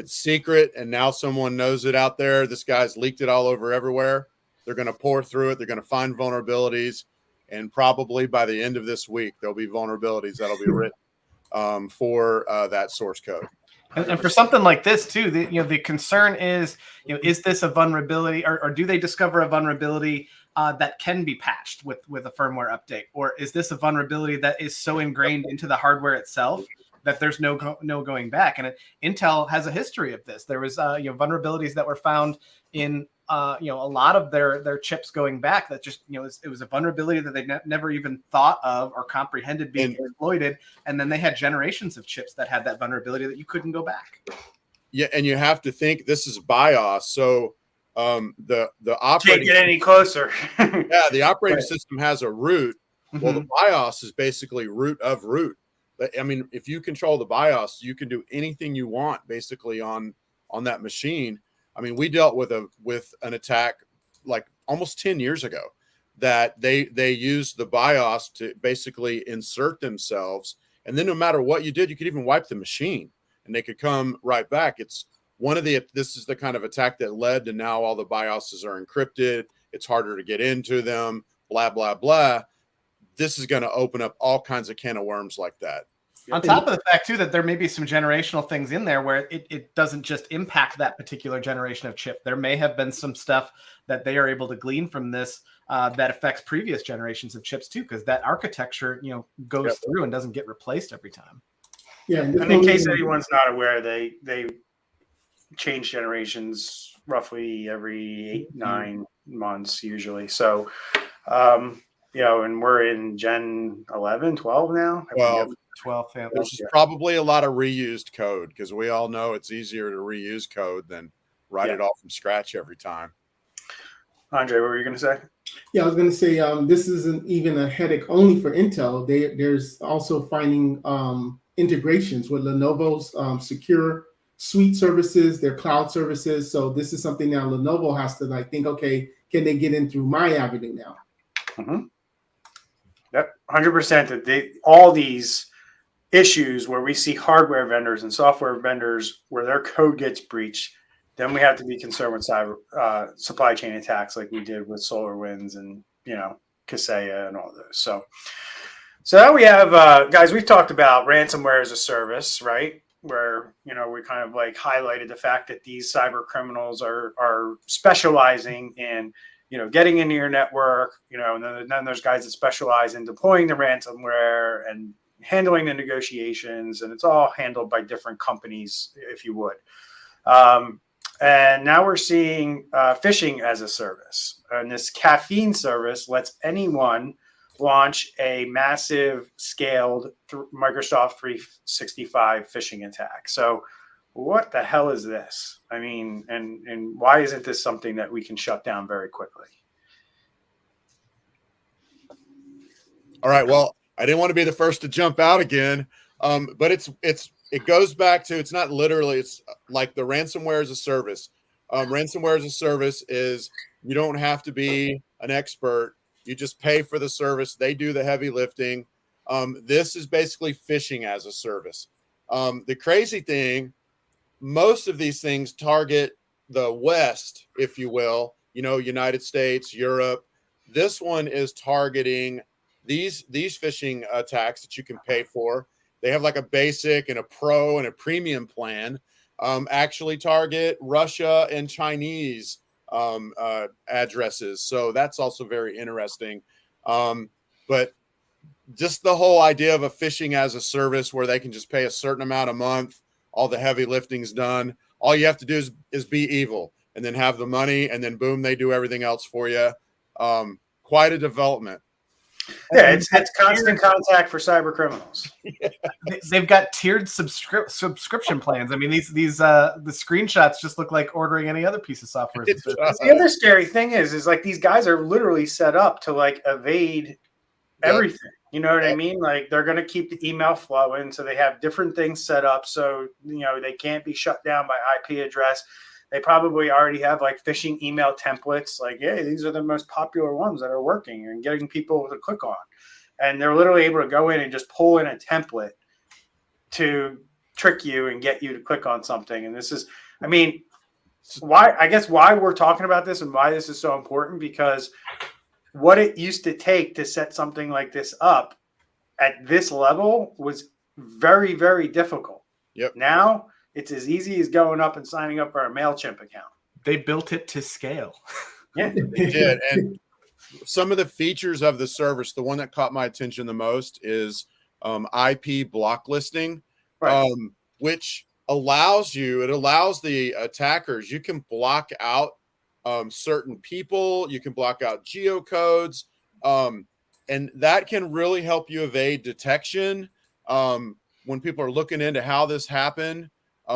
Speaker 4: secret and now someone knows it out there, this guy's leaked it all over everywhere. They're going to pour through it. They're going to find vulnerabilities, and probably by the end of this week, there'll be vulnerabilities that'll be written for that source code.
Speaker 3: And for something like this too, the concern is, is this a vulnerability, or do they discover a vulnerability that can be patched with a firmware update, or is this a vulnerability that is so ingrained into the hardware itself that there's no going back? And Intel has a history of this. There was vulnerabilities that were found in a lot of their chips going back that just it was a vulnerability that they never even thought of or comprehended being exploited, and then they had generations of chips that had that vulnerability that you couldn't go back.
Speaker 4: Yeah, and you have to think this is BIOS, so the operating
Speaker 2: can't get any closer.
Speaker 4: yeah, the operating system has a root. Well, the BIOS is basically root of root. I mean, if you control the BIOS, you can do anything you want basically on that machine. I mean, we dealt with an attack like almost 10 years ago that they used the BIOS to basically insert themselves, and then no matter what you did, you could even wipe the machine and they could come right back. This is the kind of attack that led to now all the BIOSes are encrypted. It's harder to get into them, blah, blah, blah. This is going to open up all kinds of can of worms like that.
Speaker 3: On top of the fact, too, that there may be some generational things in there where it doesn't just impact that particular generation of chip. There may have been some stuff that they are able to glean from this that affects previous generations of chips, too, because that architecture, goes through and doesn't get replaced every time.
Speaker 5: Yeah.
Speaker 2: And in case anyone's not aware, they change generations roughly every 8-9 months usually. So, and we're in Gen 11, 12 now.
Speaker 3: 12. Yeah.
Speaker 4: There's probably a lot of reused code because we all know it's easier to reuse code than write it all from scratch every time.
Speaker 2: Andre, what were you going to say?
Speaker 5: Yeah, I was going to say this isn't even a headache only for Intel. There's also finding integrations with Lenovo's secure suite services, their cloud services. So this is something now Lenovo has to think, okay, can they get in through my avenue now?
Speaker 2: Mm-hmm. Yep, 100%. That all these issues where we see hardware vendors and software vendors where their code gets breached, then we have to be concerned with cyber supply chain attacks like we did with SolarWinds and Kaseya and all those. So now we have guys. We've talked about ransomware as a service, right? Where we kind of highlighted the fact that these cyber criminals are specializing in getting into your network. And then there's guys that specialize in deploying the ransomware and handling the negotiations, and it's all handled by different companies, if you would. And now we're seeing phishing as a service. And this caffeine service lets anyone launch a massive scaled Microsoft 365 phishing attack. So what the hell is this? I mean, and why isn't this something that we can shut down very quickly?
Speaker 4: All right. Well, I didn't want to be the first to jump out again, but it goes back to, it's not literally, it's like the ransomware as a service. Ransomware as a service is you don't have to be an expert. You just pay for the service. They do the heavy lifting. This is basically phishing as a service. The crazy thing, most of these things target the West, if you will, United States, Europe. This one is targeting these phishing attacks that you can pay for. They have like a basic and a pro and a premium plan. Actually target Russia and Chinese addresses. So that's also very interesting. But just the whole idea of a phishing as a service where they can just pay a certain amount a month, all the heavy lifting's done. All you have to do is be evil and then have the money, and then boom, they do everything else for you. Quite a development.
Speaker 2: Yeah, it's constant contact for cyber criminals.
Speaker 3: They've got tiered subscription plans. I mean, the screenshots just look like ordering any other piece of software.
Speaker 2: The other scary thing is like these guys are literally set up to evade everything. You know what I mean? Like they're going to keep the email flowing, so they have different things set up so they can't be shut down by IP address. They probably already have phishing email templates. Hey, these are the most popular ones that are working and getting people to click on. And they're literally able to go in and just pull in a template to trick you and get you to click on something. And this is, I mean, why we're talking about this and why this is so important, because what it used to take to set something like this up at this level was very, very difficult.
Speaker 4: Yep.
Speaker 2: Now it's as easy as going up and signing up for a MailChimp account.
Speaker 3: They built it to scale.
Speaker 2: Yeah,
Speaker 4: They did. And some of the features of the service, the one that caught my attention the most is IP block listing,
Speaker 2: right.
Speaker 4: Which allows the attackers, you can block out certain people, you can block out geocodes, and that can really help you evade detection when people are looking into how this happened.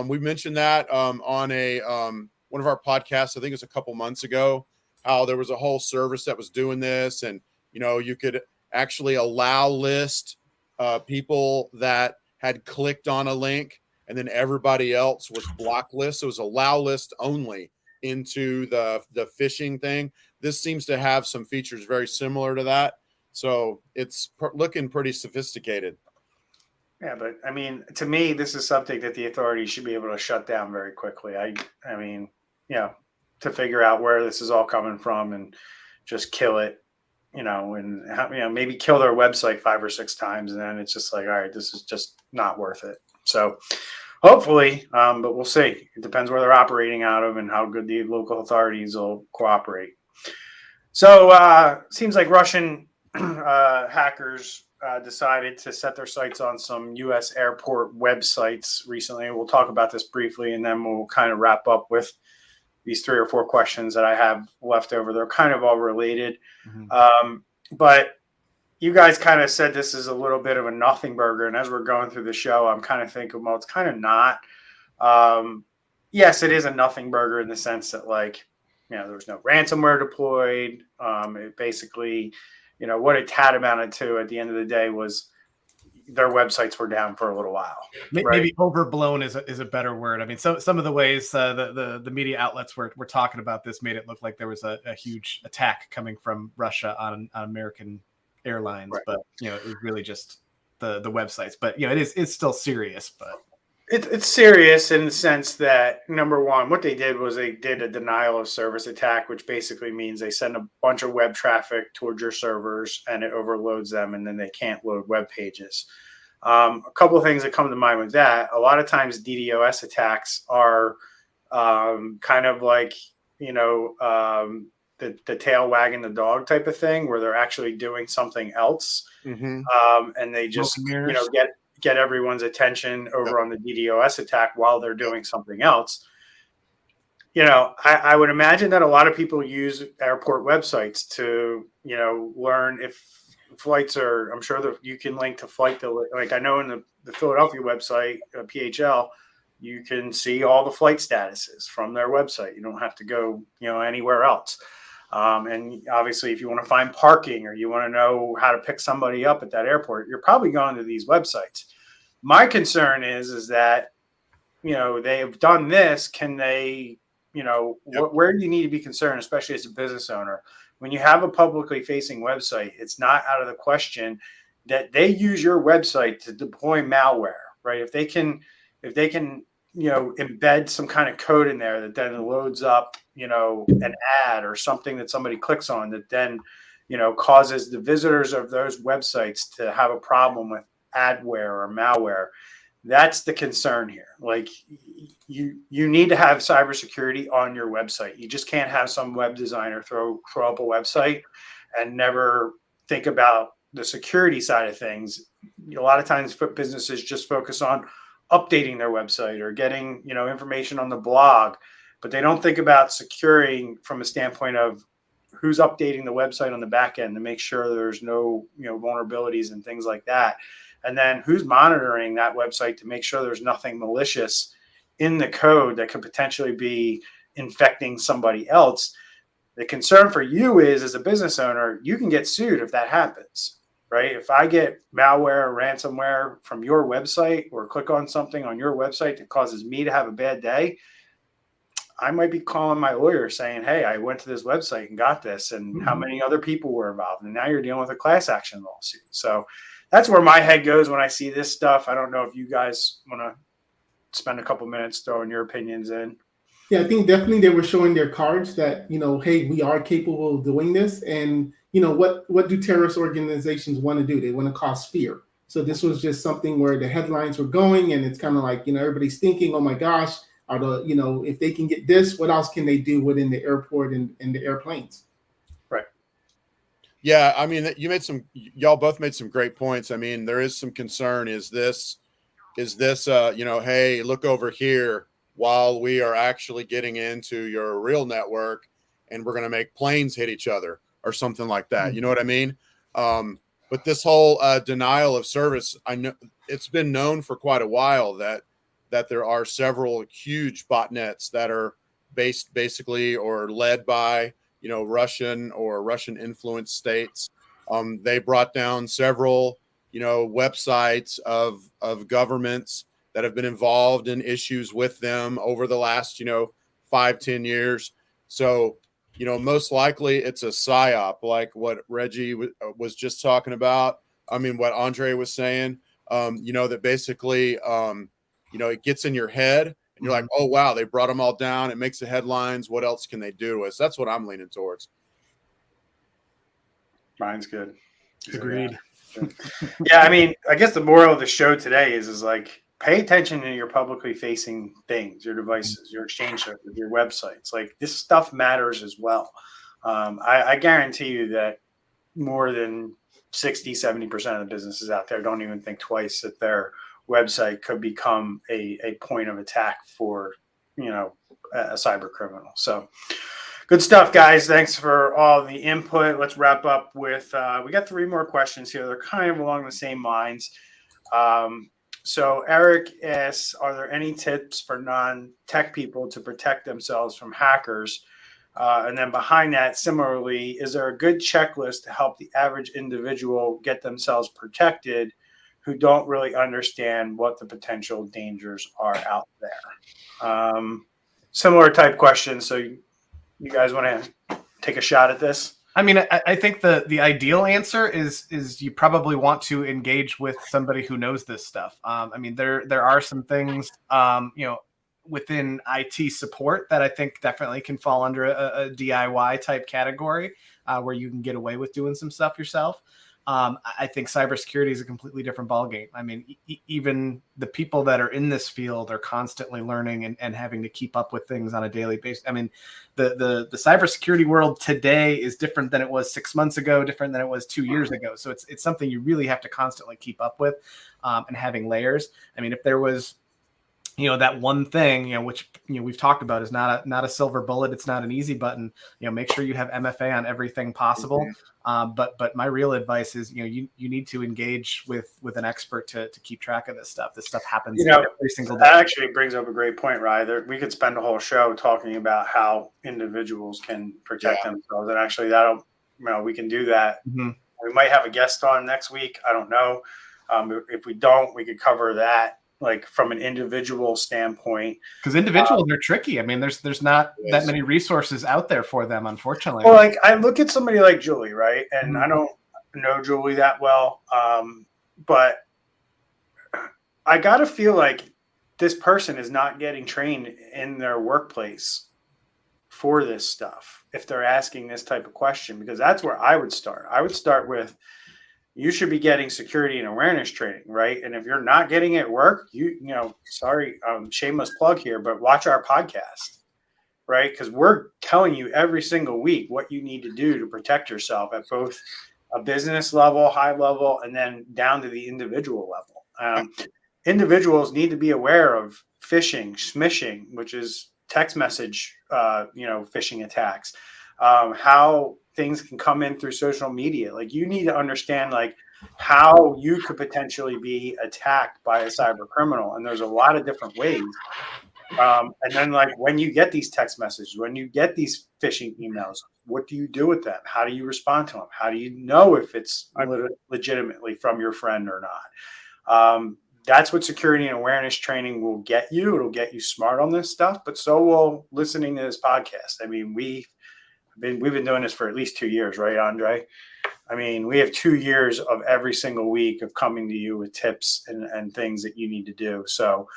Speaker 4: We mentioned that on one of our podcasts, I think it was a couple months ago, how there was a whole service that was doing this, and you could actually list people that had clicked on a link, and then everybody else was block list. So it was allow list only into the phishing thing. This seems to have some features very similar to that. So it's looking pretty sophisticated.
Speaker 2: Yeah, but I mean, to me, this is something that the authorities should be able to shut down very quickly. I mean, to figure out where this is all coming from and just kill it, and maybe kill their website 5 or 6 times, and then it's just like, all right, this is just not worth it. So hopefully, but we'll see. It depends where they're operating out of and how good the local authorities will cooperate. So seems like Russian hackers decided to set their sights on some U.S. airport websites recently. We'll talk about this briefly, and then we'll kind of wrap up with these 3 or 4 questions that I have left over. They're kind of all related. Mm-hmm. But you guys kind of said this is a little bit of a nothing burger. And as we're going through the show, I'm kind of thinking, well, it's kind of not. Yes, it is a nothing burger in the sense that, like, there was no ransomware deployed. It basically, what it tantamounted to at the end of the day was their websites were down for a little while.
Speaker 3: Maybe
Speaker 2: right?
Speaker 3: Overblown is a better word. I mean, some of the ways the media outlets were talking about this made it look like there was a huge attack coming from Russia on American airlines, right. But it was really just the websites. But it's still serious. But
Speaker 2: it's serious in the sense that, number one, what they did was they did a denial of service attack, which basically means they send a bunch of web traffic towards your servers and it overloads them, and then they can't load web pages. A couple of things that come to mind with that. A lot of times DDoS attacks are kind of like, the tail wagging the dog type of thing, where they're actually doing something else. Mm-hmm. And they just, get everyone's attention over on the DDoS attack while they're doing something else. I would imagine that a lot of people use airport websites to, learn if flights are, I'm sure that you can link to flight, like I know in the Philadelphia website, PHL, you can see all the flight statuses from their website. You don't have to go, anywhere else. And obviously, if you want to find parking or you want to know how to pick somebody up at that airport, you're probably going to these websites. My concern is that, they have done this. Can they, where do you need to be concerned, especially as a business owner? When you have a publicly facing website, it's not out of the question that they use your website to deploy malware, right? If they can, embed some kind of code in there that then loads up, an ad or something that somebody clicks on that then, causes the visitors of those websites to have a problem with adware or malware. That's the concern here. Like you need to have cybersecurity on your website. You just can't have some web designer throw up a website and never think about the security side of things. A lot of times businesses just focus on updating their website or getting, information on the blog, but they don't think about securing from a standpoint of who's updating the website on the back end to make sure there's no, vulnerabilities and things like that. And then who's monitoring that website to make sure there's nothing malicious in the code that could potentially be infecting somebody else. The concern for you is, as a business owner, you can get sued if that happens. Right? If I get malware or ransomware from your website or click on something on your website that causes me to have a bad day, I might be calling my lawyer saying, hey, I went to this website and got this, and how many other people were involved. And now you're dealing with a class action lawsuit. So that's where my head goes when I see this stuff. I don't know if you guys want to spend a couple minutes throwing your opinions in.
Speaker 5: Yeah, I think definitely they were showing their cards that, hey, we are capable of doing this. And, what do terrorist organizations want to do? They want to cause fear. So this was just something where the headlines were going, and it's kind of like, everybody's thinking, oh my gosh, if they can get this, what else can they do within the airport and the airplanes?
Speaker 2: Right.
Speaker 4: Yeah, I mean, y'all both made some great points. I mean, there is some concern. Is this, hey, look over here while we are actually getting into your real network and we're going to make planes hit each other or something like that. You know what I mean? But this whole denial of service, I know it's been known for quite a while that there are several huge botnets that are basically or led by, Russian or Russian influenced states. They brought down several, websites of governments that have been involved in issues with them over the last, 5-10 years. So, most likely it's a psyop, like what Reggie was just talking about. I mean, what Andre was saying, that basically, it gets in your head and you're like, oh, wow, they brought them all down. It makes the headlines. What else can they do to us? That's what I'm leaning towards.
Speaker 2: Mine's good.
Speaker 3: Agreed.
Speaker 2: Yeah, I mean, I guess the moral of the show today is like, pay attention to your publicly facing things, your devices, your exchange servers, your websites. Like, this stuff matters as well. I guarantee you that more than 60-70% of the businesses out there don't even think twice that their website could become a point of attack for, a cyber criminal. So good stuff, guys. Thanks for all the input. Let's wrap up with, we got 3 more questions here. They're kind of along the same lines. So Eric asks, are there any tips for non-tech people to protect themselves from hackers? And then behind that, similarly, is there a good checklist to help the average individual get themselves protected who don't really understand what the potential dangers are out there? Similar type questions. So you guys want to take a shot at this?
Speaker 3: I mean, I think the ideal answer is you probably want to engage with somebody who knows this stuff. I mean, there are some things, within IT support that I think definitely can fall under a DIY type category where you can get away with doing some stuff yourself. I think cybersecurity is a completely different ballgame. I mean, even the people that are in this field are constantly learning and having to keep up with things on a daily basis. I mean, the cybersecurity world today is different than it was 6 months ago, different than it was 2 years ago. So it's something you really have to constantly keep up with, and having layers. I mean, if there was, that one thing, which, we've talked about is not a silver bullet. It's not an easy button. Make sure you have MFA on everything possible. But my real advice is, you need to engage with an expert to keep track of this stuff. This stuff happens every single day.
Speaker 2: That actually brings up a great point, Ryan. We could spend a whole show talking about how individuals can protect themselves. And actually we can do that.
Speaker 3: Mm-hmm.
Speaker 2: We might have a guest on next week. I don't know. If we don't, we could cover that, like from an individual standpoint,
Speaker 3: because individuals are tricky. I mean, there's not that many resources out there for them, unfortunately.
Speaker 2: Well, like I look at somebody like Julie, right? And I don't know Julie that well, but I gotta feel like this person is not getting trained in their workplace for this stuff if they're asking this type of question, because that's where I would start. I would start with, you should be getting security and awareness training, right? And if you're not getting it at work, sorry, shameless plug here, but watch our podcast, right? Because we're telling you every single week what you need to do to protect yourself at both a business level, high level, and then down to the individual level. Individuals need to be aware of phishing, smishing, which is text message, phishing attacks, how things can come in through social media. Like, you need to understand like how you could potentially be attacked by a cyber criminal. And there's a lot of different ways. And then like when you get these text messages, when you get these phishing emails, what do you do with them? How do you respond to them? How do you know if it's legitimately from your friend or not? That's what security and awareness training will get you. It'll get you smart on this stuff, but so will listening to this podcast. I mean, we've been doing this for at least 2 years, right, Andre? I mean, we have 2 years of every single week of coming to you with tips and things that you need to do. So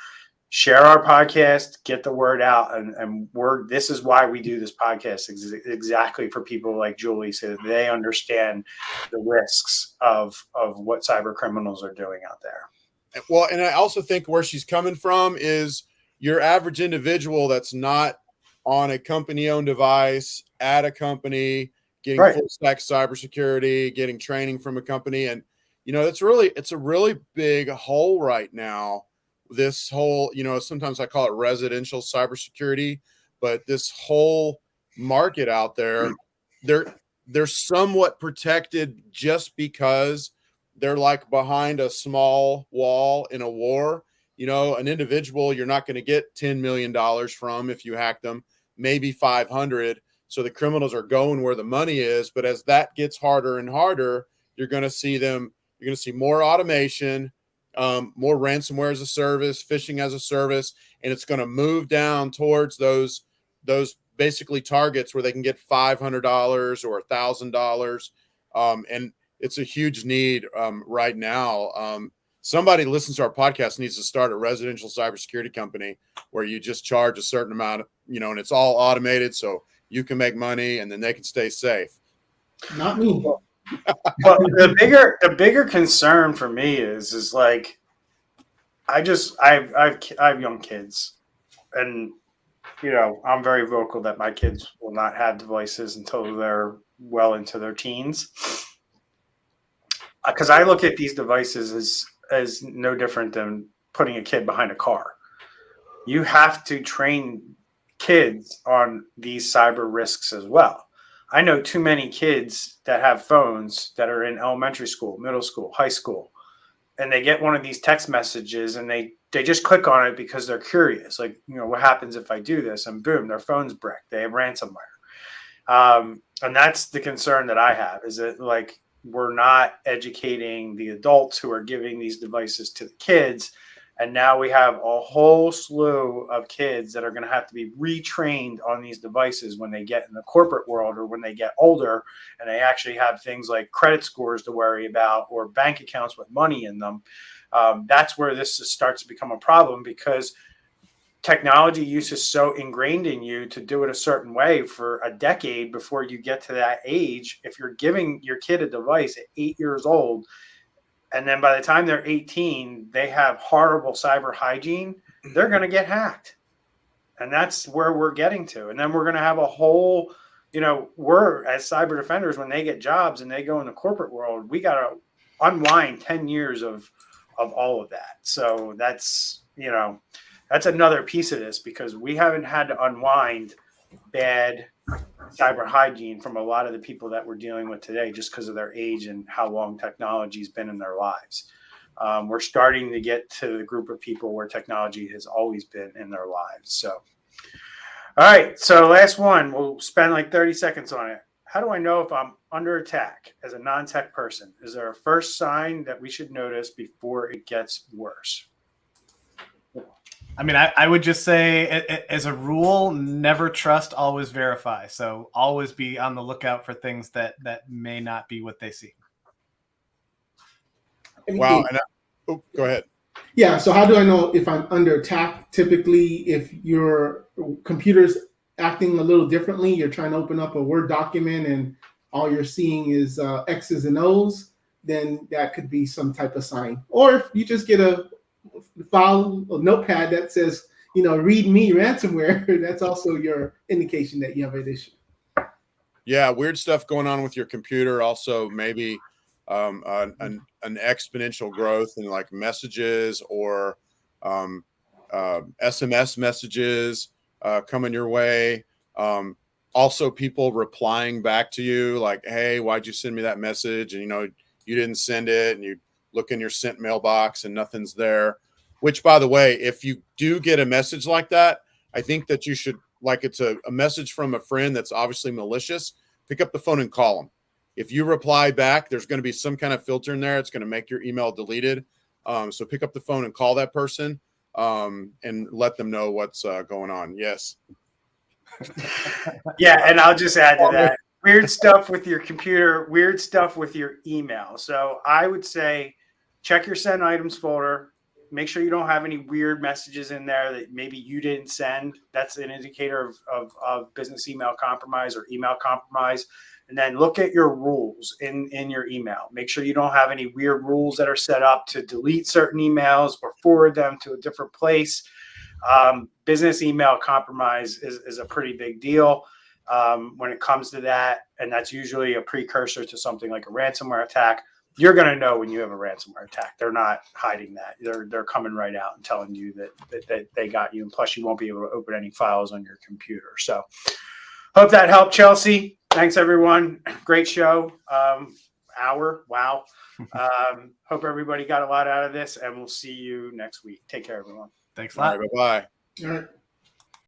Speaker 2: share our podcast, get the word out, and this is why we do this podcast exactly for people like Julie, so that they understand the risks of what cyber criminals are doing out there.
Speaker 4: Well, and I also think where she's coming from is your average individual that's not on a company-owned device at a company, getting full stack cybersecurity, getting training from a company. And, it's a really big hole right now. This whole, sometimes I call it residential cybersecurity, but this whole market out there, they're somewhat protected just because they're like behind a small wall in a war. An individual you're not going to get $10 million from if you hack them, maybe 500. So the criminals are going where the money is. But as that gets harder and harder, you're going to see more automation, more ransomware as a service, phishing as a service, and it's going to move down towards those basically targets where they can get $500 or $1,000. And it's a huge need right now. Somebody listens to our podcast needs to start a residential cybersecurity company where you just charge a certain amount, and it's all automated so you can make money and then they can stay safe.
Speaker 5: Not me.
Speaker 2: But the bigger concern for me is like, I have young kids, and I'm very vocal that my kids will not have devices until they're well into their teens, because I look at these devices as no different than putting a kid behind a car. You have to train kids on these cyber risks as well. I know too many kids that have phones that are in elementary school, middle school, high school, and they get one of these text messages and they just click on it because they're curious. Like, what happens if I do this? And boom, their phone's bricked. They have ransomware. And that's the concern that I have, is that like, we're not educating the adults who are giving these devices to the kids. And now we have a whole slew of kids that are going to have to be retrained on these devices when they get in the corporate world or when they get older and they actually have things like credit scores to worry about or bank accounts with money in them. That's where this starts to become a problem, because technology use is so ingrained in you to do it a certain way for a decade before you get to that age. If you're giving your kid a device at 8 years old, and then by the time they're 18, they have horrible cyber hygiene, they're going to get hacked. And that's where we're getting to. And then we're going to have a whole, we're as cyber defenders, when they get jobs and they go in the corporate world, we got to unwind 10 years of all of that. So that's, that's another piece of this, because we haven't had to unwind bad cyber hygiene from a lot of the people that we're dealing with today, just because of their age and how long technology's been in their lives. We're starting to get to the group of people where technology has always been in their lives. So, all right. So last one, we'll spend like 30 seconds on it. How do I know if I'm under attack as a non-tech person? Is there a first sign that we should notice before it gets worse?
Speaker 3: I mean, I would just say, as a rule, never trust, always verify. So always be on the lookout for things that may not be what they seem.
Speaker 4: Wow. And go ahead.
Speaker 5: Yeah. So how do I know if I'm under attack? Typically, if your computer's acting a little differently, you're trying to open up a Word document and all you're seeing is X's and O's, then that could be some type of sign. Or if you just get a file, a notepad that says, read me ransomware, that's also your indication that you have an issue.
Speaker 4: Yeah, weird stuff going on with your computer. Also, maybe an exponential growth in like messages or SMS messages coming your way. Also, people replying back to you like, "Hey, why'd you send me that message?" And you didn't send it, and you look in your sent mailbox and nothing's there. Which, by the way, if you do get a message like that, I think that you should, like, it's a message from a friend that's obviously malicious, pick up the phone and call them. If you reply back, there's going to be some kind of filter in there. It's going to make your email deleted. So pick up the phone and call that person and let them know what's going on. Yes.
Speaker 2: Yeah, and I'll just add to that. Weird stuff with your computer, weird stuff with your email. So I would say check your sent items folder, Make sure you don't have any weird messages in there that maybe you didn't send. That's an indicator of business email compromise or email compromise. And then look at your rules in your email. Make sure you don't have any weird rules that are set up to delete certain emails or forward them to a different place. Business email compromise is a pretty big deal when it comes to that. And that's usually a precursor to something like a ransomware attack. You're going to know when you have a ransomware attack. They're not hiding that. They're coming right out and telling you that they got you. And plus, you won't be able to open any files on your computer. So hope that helped, Chelsea. Thanks, everyone. Great show. Hour. Wow. Hope everybody got a lot out of this, and we'll see you next week. Take care, everyone.
Speaker 3: Thanks a lot.
Speaker 4: Bye-bye.
Speaker 5: All right.